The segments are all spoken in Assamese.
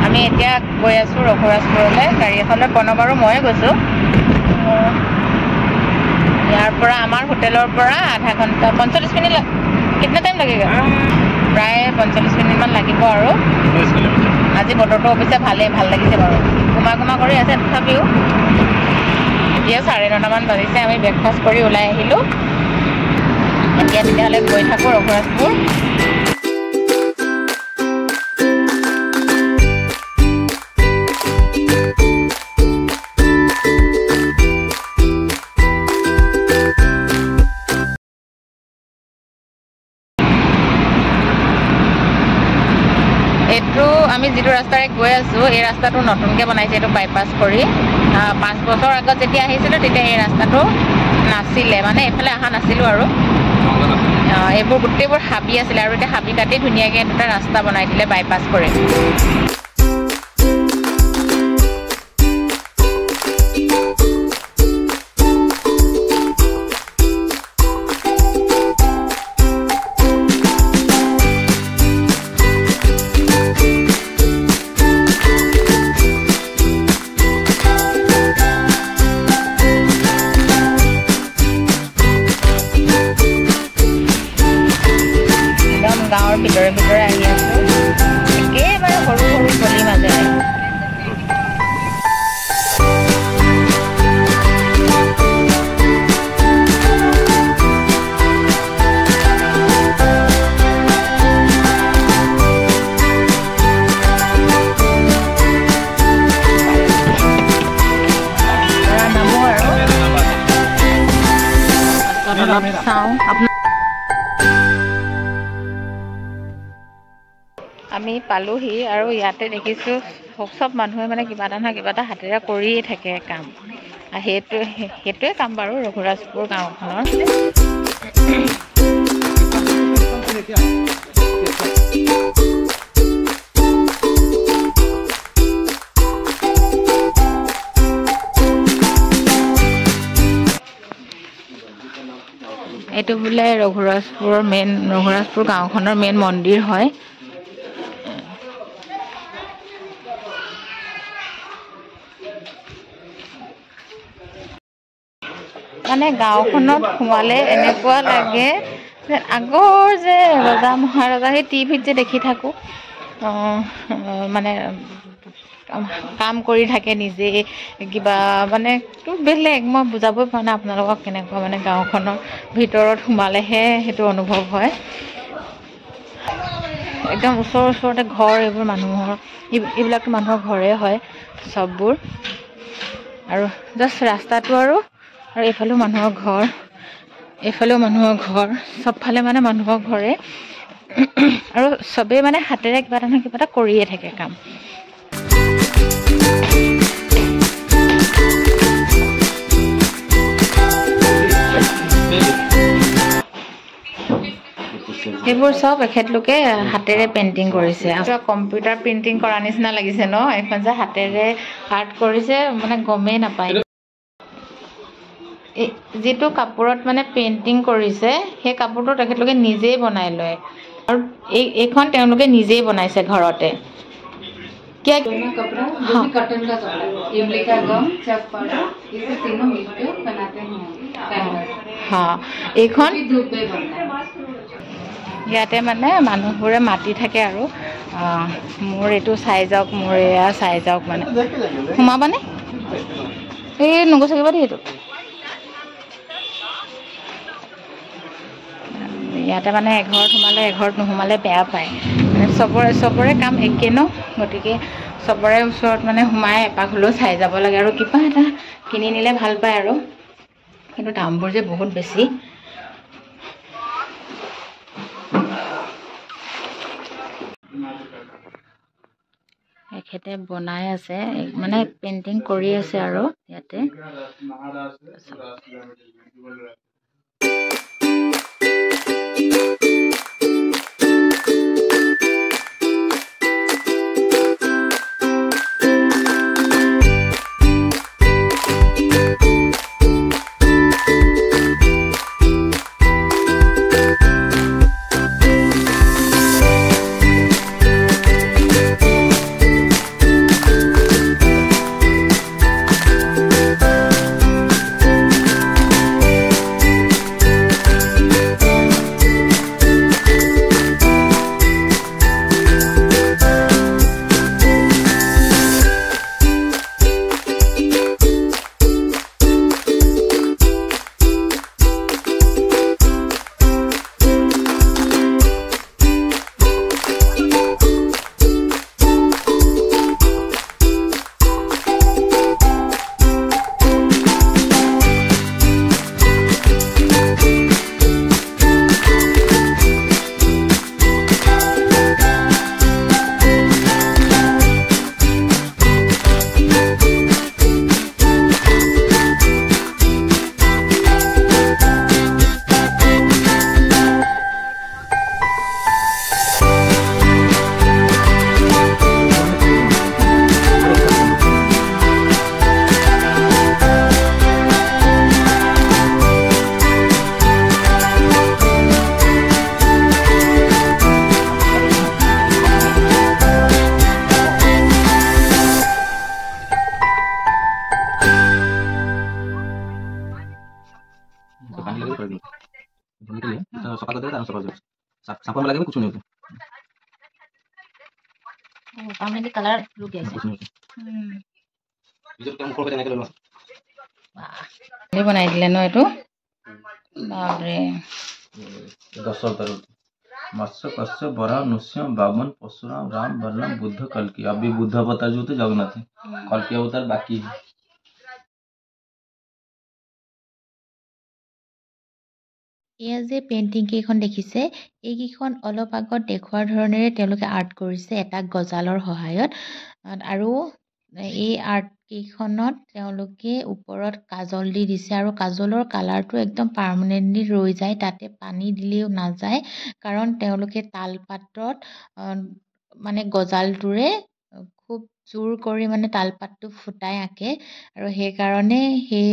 আমি এতিয়া গৈ আছোঁ ৰঘুৰাজপুৰলৈ। গাড়ী এখনত প্ৰণৱ আৰু ময়ে গৈছোঁ। ইয়াৰ পৰা আমাৰ হোটেলৰ পৰা আধা ঘণ্টা 45 মিনিট কিतना টাইম লাগেগা? প্ৰায় 45 মিনিটমান লাগিব আৰু। আজি বতৰটো অৱশ্যে ভাল লাগিছে বাৰু। ঘুমা কৰি আছে তথাপিও। এতিয়া 9:30মান বাজিছে। আমি ব্ৰেকফাষ্ট কৰি ওলাই আহিলোঁ। এতিয়া তেতিয়াহ'লে গৈ থাকোঁ ৰঘুৰাজপুৰ। আমি যিটো ৰাস্তাৰে গৈ আছোঁ এই ৰাস্তাটো নতুনকৈ বনাইছে। এইটো বাইপাছ কৰি 5 বছৰ আগত যেতিয়া আহিছিলোঁ তেতিয়া এই ৰাস্তাটো নাছিলে, মানে এইফালে অহা নাছিলোঁ আৰু। এইবোৰ গোটেইবোৰ হাবি আছিলে আৰু এতিয়া হাবি কাটি ধুনীয়াকৈ এটা ৰাস্তা বনাই দিলে বাইপাছ কৰি। গাঁৱৰ ভিতৰে আহি আছোঁ, একেবাৰে সৰু গলিৰ মাজেৰে। নামো আৰু অলপ চাওঁ। আমি পালোহি আৰু ইয়াতে দেখিছোঁ চব মানুহে মানে কিবা এটা নহয় কিবা এটা হাতেৰে কৰিয়ে থাকে কাম। সেইটোৱে কাম বাৰু ৰঘুৰাজপুৰ গাঁওখনৰ। এইটো বোলে ৰঘুৰাজপুৰ গাঁওখনৰ মেইন মন্দিৰ হয়। মানে গাঁওখনত সোমালে এনেকুৱা লাগে যে আগৰ যে ৰজা মহাৰজা সেই টিভিত যে দেখি থাকোঁ, মানে কাম কৰি থাকে নিজে কিবা, মানে বেলেগ মই বুজাবই পৰা নাই আপোনালোকক কেনেকুৱা মানে গাঁওখনৰ ভিতৰত সোমালেহে সেইটো অনুভৱ হয়। একদম ওচৰতে ঘৰ, এইবোৰ মানুহৰ এইবিলাকতো মানুহৰ ঘৰে হয় চববোৰ। আৰু জাষ্ট ৰাস্তাটো আৰু এইফালেও মানুহৰ ঘৰ, এইফালেও মানুহৰ ঘৰ, চবফালে মানে মানুহৰ ঘৰে। আৰু চবেই মানে হাতেৰে কিবা এটা নহয় কিবা এটা কৰিয়ে থাকে কাম। সেইবোৰ চব এখেতলোকে হাতেৰে পেইণ্টিং কৰিছে। কম্পিউটাৰ প্ৰিণ্টিং কৰা নিচিনা লাগিছে ন? এখন যে হাতেৰে আৰ্ট কৰিছে মানে গমেই নাপায়। যিটো কাপোৰত মানে পেইণ্টিং কৰিছে সেই কাপোৰটো তেখেতলোকে নিজেই বনাই লয় আৰু এইখন তেওঁলোকে নিজেই বনাইছে ঘৰতে। এইখন ইয়াতে মানে মানুহবোৰে মাতি থাকে আৰু মোৰ এইটো চাই যাওক, মোৰ এয়া চাই যাওক। মানে সোমাবানে? এই নগৈছে দেই। এইটো ইয়াতে মানে এঘৰত সোমালে এঘৰত নোসোমালে বেয়া পায়। মানে চবৰে কাম একে ন, গতিকে চবৰে ওচৰত মানে সোমাই এপাক হ'লেও চাই যাব লাগে আৰু কিবা এটা কিনি নিলে ভাল পায় আৰু। কিন্তু দামবোৰ যে বহুত বেছি। এখেতে বনাই আছে, মানে পেইণ্টিং কৰি আছে আৰু ইয়াতে। सफा कर देते हैं सफा साफ में लगे कुछ नहीं होता पार्मनेंटली कलर रुक गया कुछ नहीं होता इधर क्या मुंह पे देने के लिए वाह बनाई दिले न एटू बाप रे 10 अवतार मत्स्य कश्यप वराह नृसिंह वामन परशुराम राम बलराम बुद्ध कल्कि अभी बुद्ध अवतार जो थे जगन्नाथ कल्कि अवतार बाकी है এয়া যে পেইণ্টিং কেইখন দেখিছে এইকেইখন অলপ আগত দেখুৱাৰ ধৰণেৰে তেওঁলোকে আৰ্ট কৰিছে এটা গজালৰ সহায়ত আৰু এই আৰ্ট কেইখনত তেওঁলোকে ওপৰত কাজল দি দিছে আৰু কাজলৰ কালাৰটো একদম পাৰ্মানেণ্টলি ৰৈ যায় তাতে পানী দিলেও নাযায় কাৰণ তেওঁলোকে তালপাতত মানে গজালটোৰে খুব জোৰ কৰি মানে তালপাতটো ফুটাই আঁকে আৰু সেইকাৰণে সেই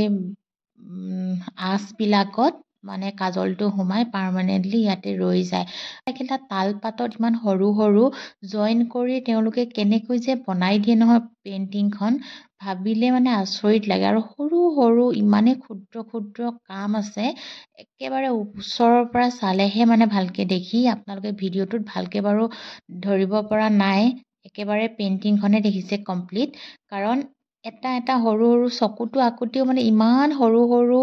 আঁচবিলাকত মানে কাজলটো সোমাই পাৰ্মানেণ্টলি ইয়াতে ৰৈ যায় এটা তালপাতত ইমান সৰু সৰু জইন কৰি তেওঁলোকে কেনেকৈ যে বনাই দিয়ে নহয় পেইণ্টিংখন ভাবিলে মানে আচৰিত লাগে আৰু সৰু সৰু ইমানে ক্ষুদ্ৰ ক্ষুদ্ৰ কাম আছে একেবাৰে ওচৰৰ পৰা চালেহে মানে ভালকে দেখি আপোনালোকে ভিডিঅ'টোত ভালকে বাৰু ধৰিব পৰা নাই একেবাৰে পেইণ্টিংখনে দেখিছে কমপ্লিট কাৰণ এটা এটা সৰু সৰু চকুটো আঁকুতেও মানে ইমান সৰু সৰু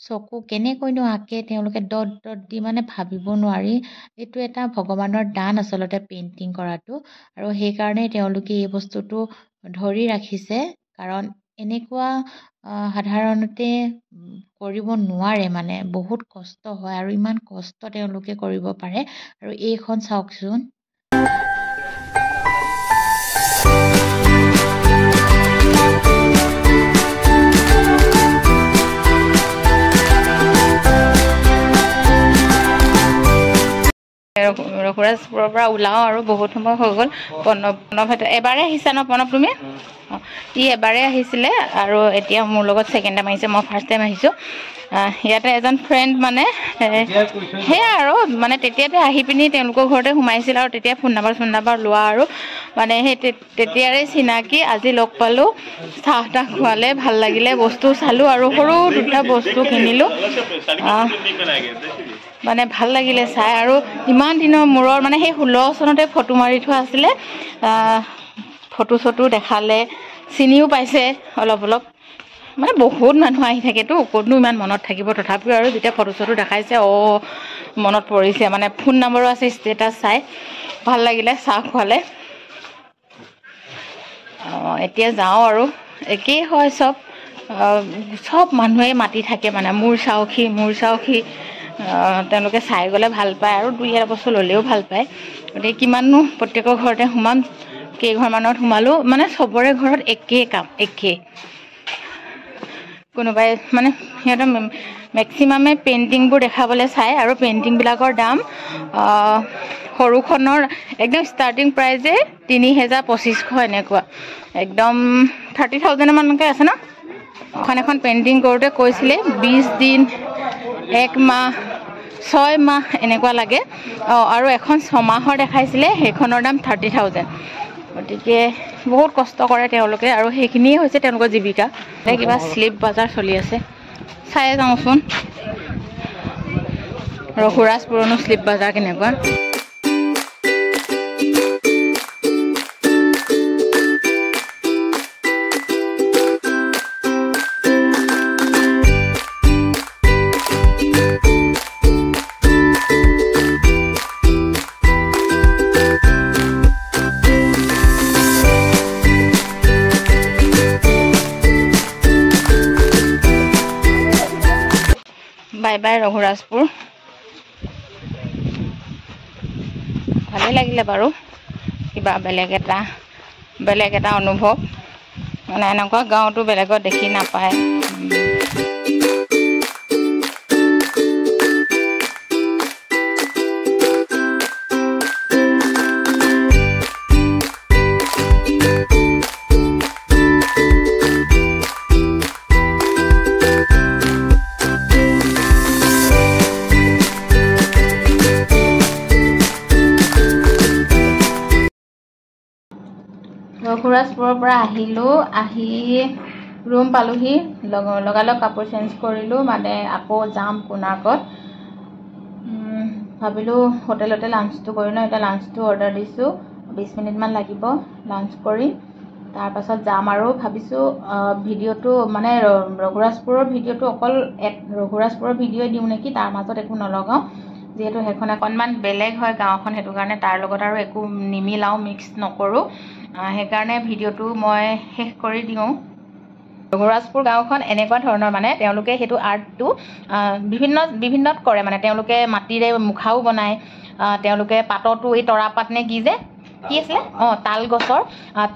চকু কেনেকৈনো আঁকে তেওঁলোকে ডট ডট দি মানে ভাবিব নোৱাৰি এইটো এটা ভগৱানৰ দান আচলতে পেইণ্টিং কৰাটো আৰু সেইকাৰণে তেওঁলোকে এই বস্তুটো ধৰি ৰাখিছে কাৰণ এনেকুৱা সাধাৰণতে কৰিব নোৱাৰে মানে বহুত কষ্ট হয় আৰু ইমান কষ্ট তেওঁলোকে কৰিব পাৰে আৰু এইখন চাওকচোন ৰঘুৰাজপুৰৰ পৰা ওলাওঁ আৰু বহুত সময় হৈ গ'ল প্ৰণৱ এবাৰে আহিছা ন প্ৰণৱ তুমি ই এবাৰে আহিছিলে আৰু এতিয়া মোৰ লগত ছেকেণ্ড টাইম আহিছে মই ফাৰ্ষ্ট টাইম আহিছোঁ ইয়াতে এজন ফ্ৰেণ্ড মানে সেয়া আৰু মানে তেতিয়াতে আহি পিনি তেওঁলোকৰ ঘৰতে সোমাইছিল আৰু তেতিয়া ফোন নাম্বাৰ লোৱা আৰু মানে সেই তেতিয়াৰে চিনাকি আজি লগ পালোঁ চাহ তাহ খোৱালে ভাল লাগিলে বস্তু চালোঁ আৰু সৰু দুটা বস্তু কিনিলোঁ মানে ভাল লাগিলে চাই আৰু ইমান দিনৰ মূৰৰ মানে সেই 16 চনতে ফটো মাৰি থোৱা আছিলে ফটো চটো দেখালে চিনিও পাইছে অলপ অলপ মানে বহুত মানুহ আহি থাকেতো ক'তনো ইমান মনত থাকিব তথাপিও আৰু যেতিয়া ফটো চটো দেখাইছে মনত পৰিছে মানে ফোন নম্বৰো আছে ষ্টেটাছ চাই ভাল লাগিলে চাহ খোৱালে এতিয়া যাওঁ আৰু একেই হয় চব মানুহে মাতি থাকে মানে মোৰ চাউখি তেওঁলোকে চাই গ'লে ভাল পায় আৰু 2-1 বছৰ ল'লেও ভাল পায় গতিকে কিমাননো প্ৰত্যেকৰ ঘৰতে সোমাম কেইঘৰমানত সোমালোঁ মানে চবৰে ঘৰত একেই কাম একেই কোনোবাই মানে সিহঁতৰ মেক্সিমামে পেইণ্টিংবোৰ দেখাবলৈ চায় আৰু পেইণ্টিংবিলাকৰ দাম সৰুখনৰ একদম ষ্টাৰ্টিং প্ৰাইজে 3,000-2,500 এনেকুৱা একদম 30,000 মানকৈ আছে ন এখন পেইণ্টিং কৰোঁতে কৈছিলে 20 দিন 1 মাহ 6 মাহ এনেকুৱা লাগে আৰু এখন 6 মাহৰ দেখাইছিলে সেইখনৰ দাম 30,000 গতিকে বহুত কষ্ট কৰে তেওঁলোকে আৰু সেইখিনিয়ে হৈছে তেওঁলোকৰ জীৱিকা কিবা স্লিপ বজাৰ চলি আছে চাই যাওঁচোন ৰঘুৰাজপুৰনো স্লিপ বজাৰ কেনেকুৱা বাই বাই ৰঘুৰাজপুৰ ভালেই লাগিলে বাৰু কিবা বেলেগ এটা অনুভৱ মানে এনেকুৱা গাঁৱতো বেলেগত দেখি নাপায় ৰঘুৰাজপুৰৰ পৰা আহিলোঁ আহি ৰুম পালোহি লগালগ কাপোৰ চেঞ্জ কৰিলোঁ মানে আকৌ যাম কোণাৰ্কত ভাবিলোঁ হোটেলতে লাঞ্চটো কৰি লওঁ। এতিয়া লাঞ্চটো অৰ্ডাৰ দিছোঁ, 20 মিনিটমান লাগিব লাঞ্চ কৰি। তাৰপাছত যাম আৰু ভাবিছোঁ ভিডিঅ'টো মানে ৰঘুৰাজপুৰৰ ভিডিঅ'টো অকল ৰঘুৰাজপুৰৰ ভিডিঅ'ই দিওঁ নেকি, তাৰ মাজত একো নলগাওঁ, যিহেতু সেইখন অকণমান বেলেগ হয় গাঁওখন, সেইটো কাৰণে তাৰ লগত আৰু একো নিমিলাওঁ, মিক্স নকৰোঁ। সেইকাৰণে ভিডিঅ'টো মই শেষ কৰি দিওঁ। ৰঘুৰাজপুৰ গাঁওখন এনেকুৱা ধৰণৰ, মানে তেওঁলোকে সেইটো আৰ্টটো বিভিন্নত কৰে। মানে তেওঁলোকে মাটিৰে মুখাও বনায়, তেওঁলোকে পাততো এই তৰাপাত নে কি আছিলে,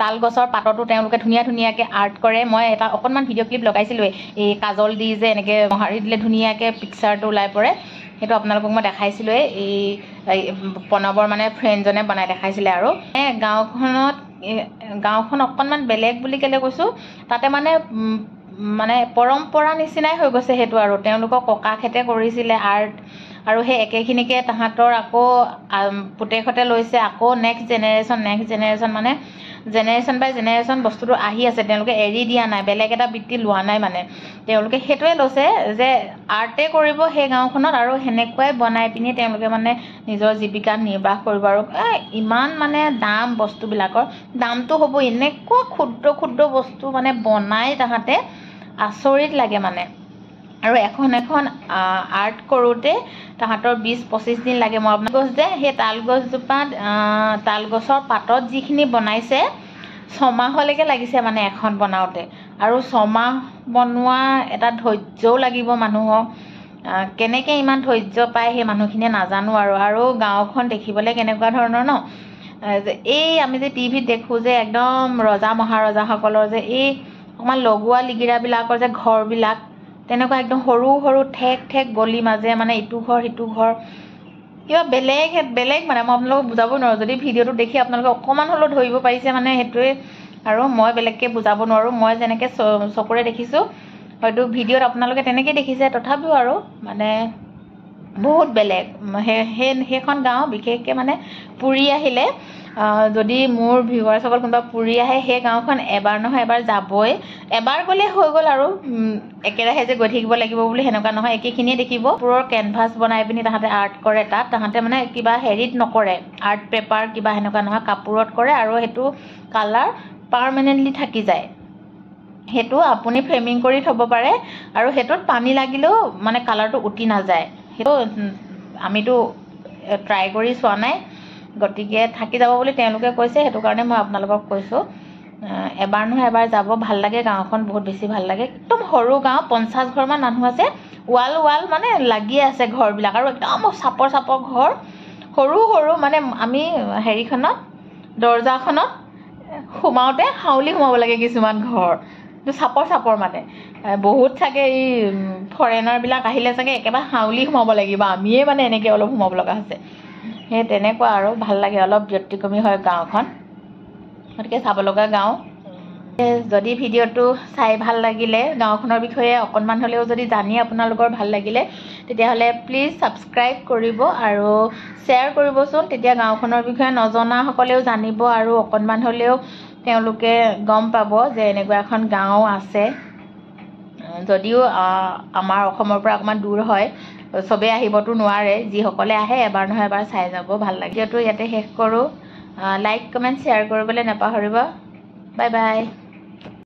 তাল গছৰ পাততো তেওঁলোকে ধুনীয়াকৈ আৰ্ট কৰে। মই এটা অকণমান ভিডিঅ' ক্লিপ লগাইছিলোঁ, এই কাজল দি যে এনেকৈ মোহাৰি দিলে ধুনীয়াকৈ পিকচাৰটো ওলাই পৰে, সেইটো আপোনালোকক মই দেখাইছিলোঁৱেই। এই প্ৰণৱৰ মানে ফ্ৰেণ্ডজনে বনাই দেখাইছিলে। আৰু গাঁওখন অকণমান বেলেগ বুলি কেলৈ কৈছোঁ, তাতে মানে পৰম্পৰা নিচিনাই হৈ গৈছে সেইটো। আৰু তেওঁলোকৰ ককাকহঁতে কৰিছিলে আৰ্ট, আৰু সেই একেখিনিকে তাহাঁতৰ আকৌ পুতেকহঁতে লৈছে, আকৌ নেক্সট জেনেৰেশ্যন মানে জেনেৰেশ্যন বাই জেনেৰেশ্যন বস্তুটো আহি আছে, তেওঁলোকে এৰি দিয়া নাই, বেলেগ এটা বৃত্তি লোৱা নাই। মানে তেওঁলোকে সেইটোৱে লৈছে যে আৰ্টে কৰিব সেই গাঁওখনত, আৰু সেনেকুৱাই বনাই পিনি তেওঁলোকে মানে নিজৰ জীৱিকা নিৰ্বাহ কৰিব। আৰু ইমান মানে দাম বস্তুবিলাকৰ, দামটো হ'ব, এনেকুৱা ক্ষুদ্ৰ বস্তু মানে বনাই তাহাঁতে, আচৰিত লাগে মানে। আৰু এখন আৰ্ট কৰোঁতে তাহাঁতৰ 20-25 দিন লাগে। মই আপোনাক গছ যে সেই তালগছৰ পাতত যিখিনি বনাইছে 6 মাহলৈকে লাগিছে মানে এখন বনাওঁতে। আৰু 6 মাহ বনোৱা এটা ধৈৰ্যও লাগিব মানুহক, কেনেকৈ ইমান ধৈৰ্য পায় সেই মানুহখিনিয়ে নাজানো। আৰু গাঁওখন দেখিবলৈ কেনেকুৱা ধৰণৰ ন, এই আমি যে টিভিত দেখোঁ যে একদম ৰজা মহাৰজাসকলৰ যে এই অকণমান লগোৱা লিগিৰাবিলাকৰ যে ঘৰবিলাক, তেনেকুৱা একদম সৰু ঠেক গলি মাজে মানে ইটো ঘৰ সিটো ঘৰ, কিবা বেলেগ মানে মই আপোনালোকক বুজাব নোৱাৰোঁ। যদি ভিডিঅ'টো দেখি আপোনালোকে অকণমান হ'লেও ধৰিব পাৰিছে মানে সেইটোৱে। আৰু মই বেলেগকৈ বুজাব নোৱাৰোঁ, মই যেনেকৈ চকুৰে দেখিছোঁ, হয়তো ভিডিঅ'ত আপোনালোকে তেনেকৈ দেখিছে, তথাপিও আৰু মানে বহুত বেলেগ। সেইখন গাঁও বিশেষকৈ মানে পুৰী আহিলে, যদি মোৰ ভিউৱাৰ্ছসকল কোনোবা পুৰী আহে, সেই গাঁওখন এবাৰ নহয় এবাৰ যাবই। এবাৰ গ'লে হৈ গ'ল আৰু একেৰাহে যে গৈ থাকিব লাগিব বুলি সেনেকুৱা নহয়, একেখিনিয়ে দেখিব। পুৰৰ কেনভাছ বনাই পিনি তাহাঁতে আৰ্ট কৰে, তাহাঁতে মানে কিবা হেৰিত নকৰে, আৰ্ট পেপাৰ কিবা সেনেকুৱা নহয়, কাপোৰত কৰে। আৰু সেইটো কালাৰ পাৰ্মানেণ্টলি থাকি যায়, সেইটো আপুনি ফ্ৰেমিং কৰি থ'ব পাৰে, আৰু সেইটোত পানী লাগিলেও মানে কালাৰটো উটি নাযায়। সেইটো আমিতো ট্ৰাই কৰি চোৱা নাই, গতিকে থাকি যাব বুলি তেওঁলোকে কৈছে, সেইটো কাৰণে মই আপোনালোকক কৈছোঁ। এবাৰ নহয় এবাৰ যাব, ভাল লাগে গাঁওখন, বহুত বেছি ভাল লাগে। একদম সৰু গাঁও, 50 ঘৰমান মানুহ আছে, ৱাল মানে লাগিয়ে আছে ঘৰবিলাক, আৰু একদম চাপৰ ঘৰ, সৰু মানে আমি হেৰিখনত দৰ্জাখনত সোমাওঁতে হাউলি সোমাব লাগে কিছুমান ঘৰ, চাপৰ মানে বহুত চাগে এই ফৰেনাৰবিলাক আহিলে চাগে একেবাৰে হাউলি সোমাব লাগিব, আমিয়ে মানে এনেকৈ অলপ সোমাব লগা হৈছে। সেই তেনেকুৱা আৰু ভাল লাগে, অলপ ব্যতিক্ৰমী হয় গাঁওখন, গতিকে চাব লগা গাঁও। যদি ভিডিঅ'টো চাই ভাল লাগিলে, গাঁওখনৰ বিষয়ে অকণমান হ'লেও যদি জানি আপোনালোকৰ ভাল লাগিলে, তেতিয়াহ'লে প্লিজ ছাবস্ক্ৰাইব কৰিব আৰু শ্বেয়াৰ কৰিবচোন। তেতিয়া গাঁওখনৰ বিষয়ে নজনাসকলেও জানিব, আৰু অকণমান হ'লেও তেওঁলোকে গম পাব যে এনেকুৱা এখন গাঁও আছে। যদিও আমাৰ অসমৰ পৰা অকণমান দূৰ হয়, চবেই আহিবতো নোৱাৰে, যিসকলে আহে এবাৰ নহয় এবাৰ চাই যাব, ভাল লাগে। ভিডিঅ'টো ইয়াতে শেষ কৰোঁ। লাইক কমেণ্ট শ্বেয়াৰ কৰিবলৈ নাপাহৰিব। Bye bye.